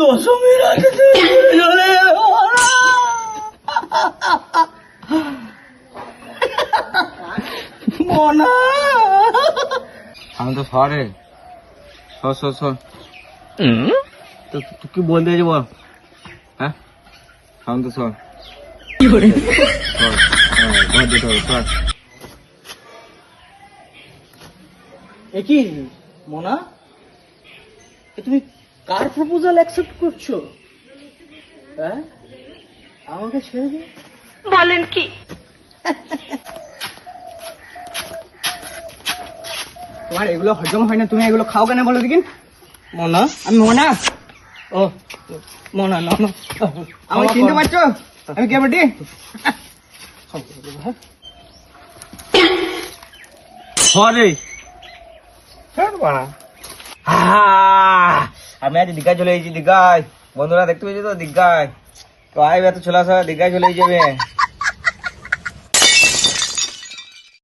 দশমীর আগে তুমি চলে যাবো না। মনা আমি তো সরে সর তো তুই কি বলতে চাইছি বল? হ্যাঁ আমি তো সর ঘর দিতে হবে সর। কি মোনা, তুমি কার প্রপোজাল অ্যাকসেপ্ট করছো? হ্যাঁ, আমাকে ছেড়ে দে। বলেন কি? তোমার এগুলো হজম হয় না, তুমি এগুলো খাও কেন বলো দেখিন? মোনা, আমি মোনা। ও মোনা না, আমি চিনতে পারছো আমি কে বটি? সরে আমি আজ দীঘায় চলে এসেছি। দীঘায় বন্ধুরা দেখতে পেয়েছি তো, দীঘায় তো আয় এত ছোলা দীঘায় চলে যাবে।